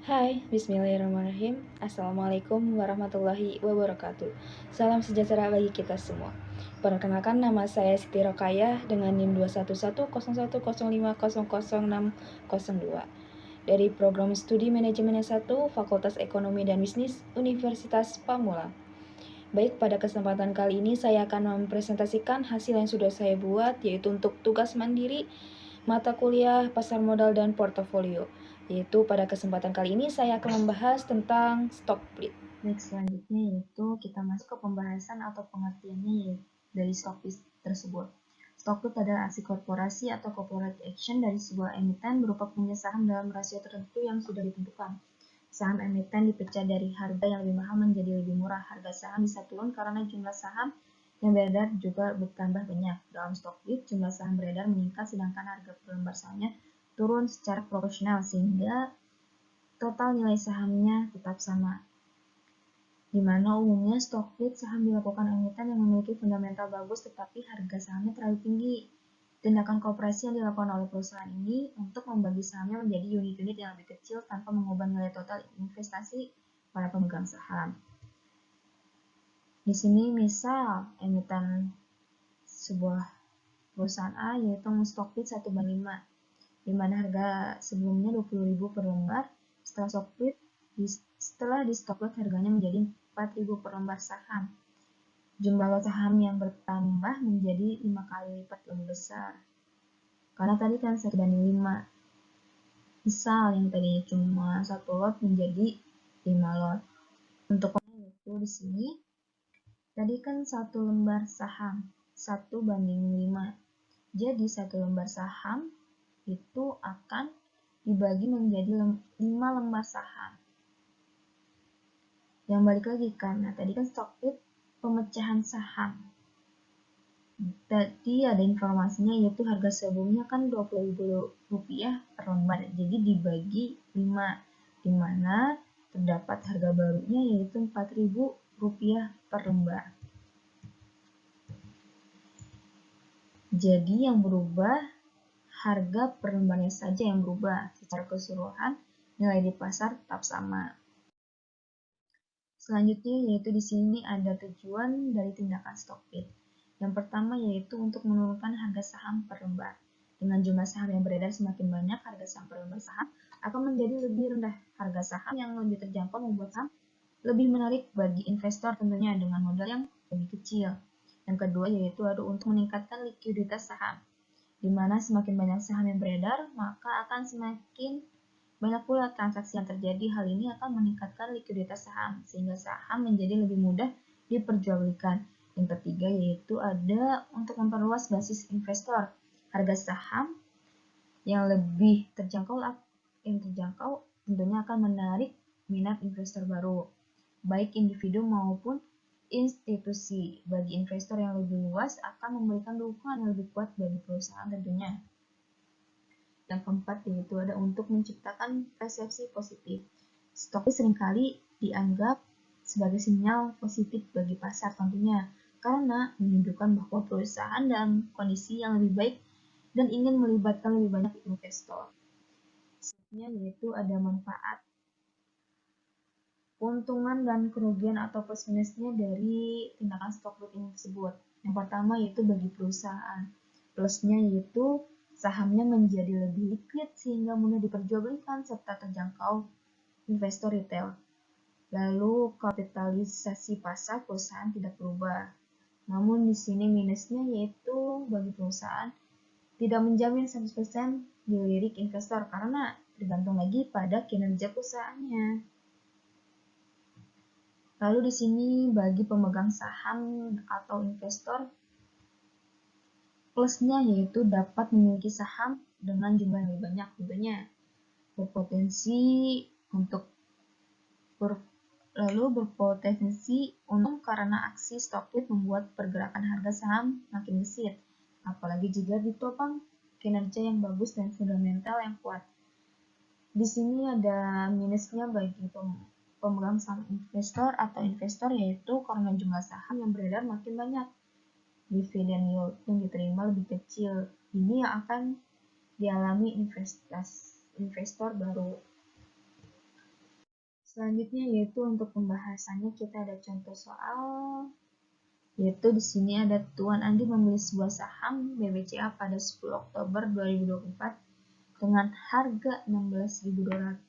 Hai, bismillahirrahmanirrahim. Assalamualaikum warahmatullahi wabarakatuh. Salam sejahtera bagi kita semua. Perkenalkan, nama saya Siti Rokayah dengan NIM 2110105000602 dari Program Studi Manajemen S1 Fakultas Ekonomi dan Bisnis Universitas Pamulang. Baik, pada kesempatan kali ini saya akan mempresentasikan hasil yang sudah saya buat, yaitu untuk tugas mandiri, mata kuliah, pasar modal, dan portofolio. Yaitu pada kesempatan kali ini saya akan membahas tentang stock split. Baik, selanjutnya yaitu kita masuk ke pembahasan atau pengertiannya dari stock split tersebut. Stock split adalah aksi korporasi atau corporate action dari sebuah emiten berupa punya saham dalam rasio tertentu yang sudah ditentukan. Saham emiten dipecah dari harga yang lebih mahal menjadi lebih murah. Harga saham bisa turun karena jumlah saham yang beredar juga bertambah banyak. Dalam stock split, jumlah saham beredar meningkat sedangkan harga per lembar sahamnya turun secara proporsional sehingga total nilai sahamnya tetap sama. Di mana umumnya stock split saham dilakukan emiten yang memiliki fundamental bagus tetapi harga sahamnya terlalu tinggi. Tindakan kooperasi yang dilakukan oleh perusahaan ini untuk membagi sahamnya menjadi unit-unit yang lebih kecil tanpa mengubah nilai total investasi para pemegang saham. Di sini misal emiten sebuah perusahaan A yaitu stock split 1/5, di mana harga sebelumnya 20.000 per lembar, setelah di stock split harganya menjadi 4.000 per lembar saham. Jumlah lot saham yang bertambah menjadi 5 kali lipat lebih besar. Karena tadi kan 1/5. Misal yang tadinya cuma 1 lot menjadi 5 lot. Untuk itu di sini tadi kan 1 lembar saham 1/5. Jadi 1 lembar saham itu akan dibagi menjadi 5 lembar saham. Yang balik lagi karena tadi kan stock split pemecahan saham. Tadi ada informasinya yaitu harga sebelumnya kan Rp20.000 per lembar. Jadi dibagi 5, di mana terdapat harga barunya yaitu Rp4.000 per lembar. Jadi yang berubah harga per lembarnya saja yang berubah. Secara keseluruhan nilai di pasar tetap sama. Selanjutnya yaitu di sini ada tujuan dari tindakan stock split. Yang pertama yaitu untuk menurunkan harga saham per lembar. Dengan jumlah saham yang beredar semakin banyak, harga saham per lembar saham akan menjadi lebih rendah. Harga saham yang lebih terjangkau membuat saham lebih menarik bagi investor tentunya dengan modal yang lebih kecil. Yang kedua yaitu ada untuk meningkatkan likuiditas saham. Di mana semakin banyak saham yang beredar, maka akan semakin banyak pula transaksi yang terjadi. Hal ini akan meningkatkan likuiditas saham, sehingga saham menjadi lebih mudah diperjualbelikan. Yang ketiga yaitu ada untuk memperluas basis investor. Harga saham yang lebih terjangkau tentunya akan menarik minat investor baru, baik individu maupun institusi. Bagi investor yang lebih luas akan memberikan dukungan yang lebih kuat bagi perusahaan tentunya. Yang keempat yaitu ada untuk menciptakan persepsi positif. Stock seringkali dianggap sebagai sinyal positif bagi pasar tentunya, karena menunjukkan bahwa perusahaan dalam kondisi yang lebih baik dan ingin melibatkan lebih banyak investor. Selanjutnya yaitu ada manfaat, keuntungan dan kerugian atau plus minusnya dari tindakan stock split ini tersebut. Yang pertama yaitu bagi perusahaan. Plusnya yaitu sahamnya menjadi lebih liquid sehingga mudah diperjualbelikan serta terjangkau investor retail. Lalu kapitalisasi pasar perusahaan tidak berubah. Namun di sini minusnya yaitu bagi perusahaan tidak menjamin 100% dilirik investor karena tergantung lagi pada kinerja perusahaannya. Lalu di sini bagi pemegang saham atau investor, plusnya yaitu dapat memiliki saham dengan jumlah yang lebih banyak tentunya, berpotensi untuk karena aksi stock split membuat pergerakan harga saham makin gesit, apalagi jika ditopang kinerja yang bagus dan fundamental yang kuat. Di sini ada minusnya bagi pemegang saham investor atau investor yaitu karena jumlah saham yang beredar makin banyak, dividen yield yang diterima lebih kecil. Ini yang akan dialami investor baru. Selanjutnya yaitu untuk pembahasannya kita ada contoh soal, yaitu di sini ada Tuan Andi membeli sebuah saham BBCA pada 10 Oktober 2024 dengan harga Rp16.200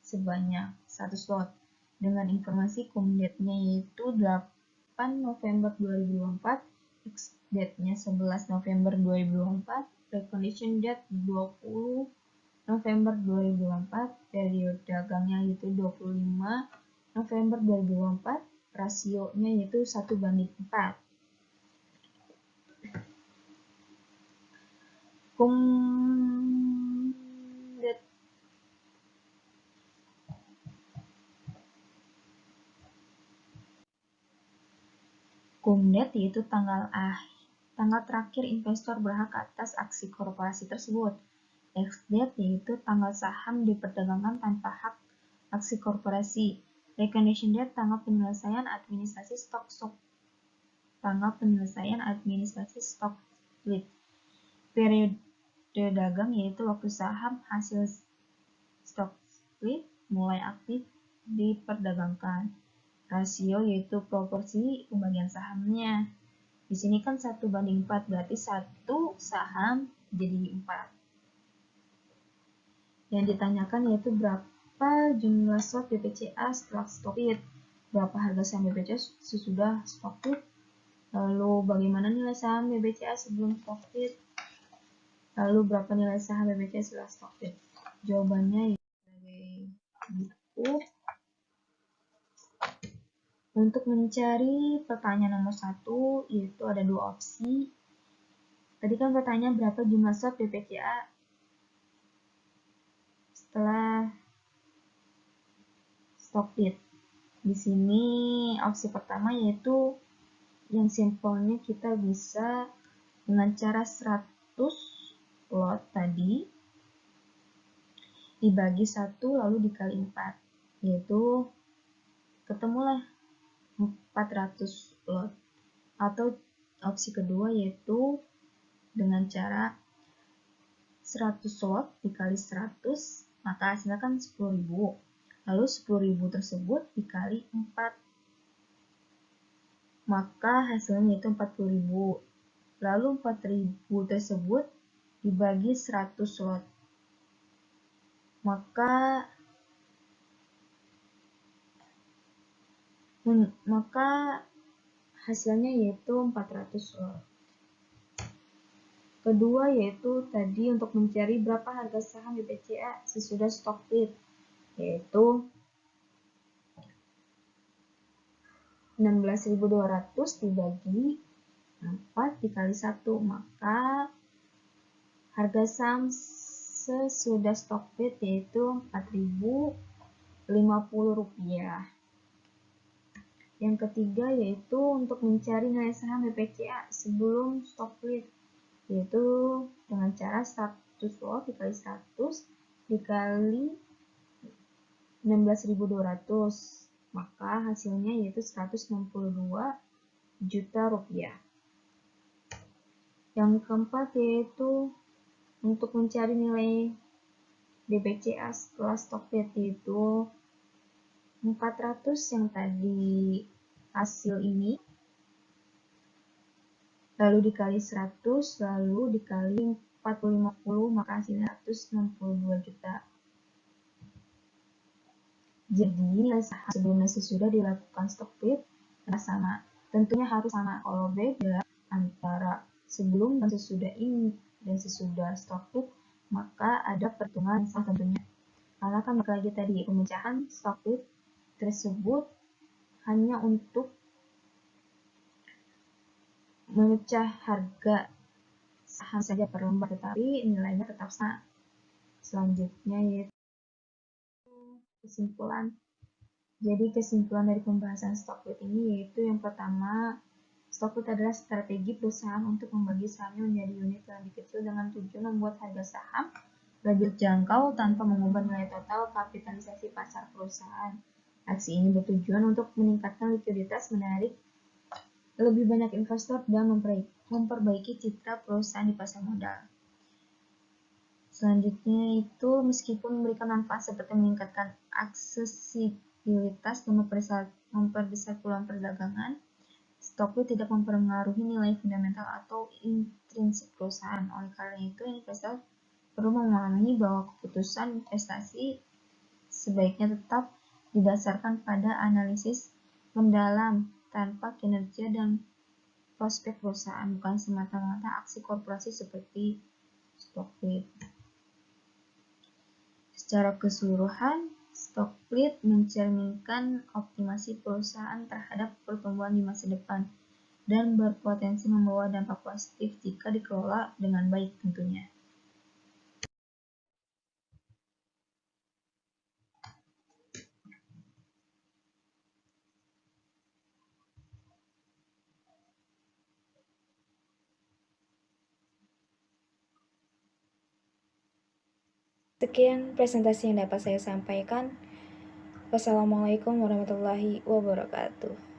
sebanyak 100 lot dengan informasi cum-date-nya yaitu 8 November 2024, ex-date-nya 11 November 2024, recognition date 20 November 2024, periode dagangnya yaitu 25 November 2024, rasionya yaitu 1:4. Cum-date Cum-date yaitu tanggal terakhir investor berhak atas aksi korporasi tersebut. Ex-date yaitu tanggal saham diperdagangkan tanpa hak aksi korporasi. Recognition date tanggal penyelesaian administrasi stok split. Periode dagang yaitu waktu saham hasil stok split mulai aktif diperdagangkan. Rasio yaitu proporsi pembagian sahamnya. Di sini kan 1:4, berarti 1 saham jadi 4. Yang ditanyakan yaitu berapa jumlah slot BBCA setelah stock split, berapa harga saham BBCA sesudah stock split, lalu bagaimana nilai saham BBCA sebelum stock split, lalu berapa nilai saham BBCA setelah stock split. Jawabannya sebagai berikut. Untuk mencari pertanyaan nomor 1, yaitu ada 2 opsi. Tadi kan pertanyaan berapa jumlah slot BBCA setelah stock split. Di sini opsi pertama yaitu yang simpelnya kita bisa dengan cara 100 lot tadi dibagi 1 lalu dikali 4, yaitu ketemulah 400 lot. Atau opsi kedua yaitu dengan cara 100 lot dikali 100, maka hasilnya kan 10.000. Lalu 10.000 tersebut dikali 4, maka hasilnya itu 40.000. Lalu 4.000 tersebut dibagi 100 lot, maka hasilnya yaitu 400 lot. Kedua yaitu tadi untuk mencari berapa harga saham BBCA sesudah stock split, yaitu 16.200 dibagi 4 dikali 1, maka harga saham sesudah stock split yaitu Rp4.050. Yang ketiga yaitu untuk mencari nilai saham BBCA sebelum stock split, yaitu dengan cara 100 lot dikali 100 dikali 16.200, maka hasilnya yaitu Rp162 juta. Yang keempat yaitu untuk mencari nilai BBCA setelah stock split, yaitu 400 yang tadi hasil ini, lalu dikali 100, lalu dikali 40-50, maka hasilnya 162 juta. Jadi nilai saham sebelum dan sesudah dilakukan stock split sama. Tentunya harus sama. Kalau beda antara sebelum dan sesudah ini dan sesudah stock split, maka ada perhitungan salah tentunya. Karena kan lagi tadi pemecahan stock split tersebut hanya untuk memecah harga saham saja per lembar, tetapi nilainya tetap sama. Selanjutnya yaitu kesimpulan. Jadi kesimpulan dari pembahasan stock split ini yaitu yang pertama, stock split adalah strategi perusahaan untuk membagi sahamnya menjadi unit yang lebih kecil dengan tujuan membuat harga saham lebih terjangkau tanpa mengubah nilai total kapitalisasi pasar perusahaan. Aksi ini bertujuan untuk meningkatkan likuiditas, menarik lebih banyak investor, dan memperbaiki citra perusahaan di pasar modal. Selanjutnya itu meskipun memberikan manfaat seperti meningkatkan aksesibilitas dan memperbesar peluang perdagangan, stock split tidak mempengaruhi nilai fundamental atau intrinsik perusahaan. Oleh karena itu, investor perlu memahami bahwa keputusan investasi sebaiknya tetap didasarkan pada analisis mendalam tanpa kinerja dan prospek perusahaan, bukan semata-mata aksi korporasi seperti stock split. Secara keseluruhan, stock split mencerminkan optimasi perusahaan terhadap pertumbuhan di masa depan dan berpotensi membawa dampak positif jika dikelola dengan baik tentunya. Sekian presentasi yang dapat saya sampaikan. Wassalamualaikum warahmatullahi wabarakatuh.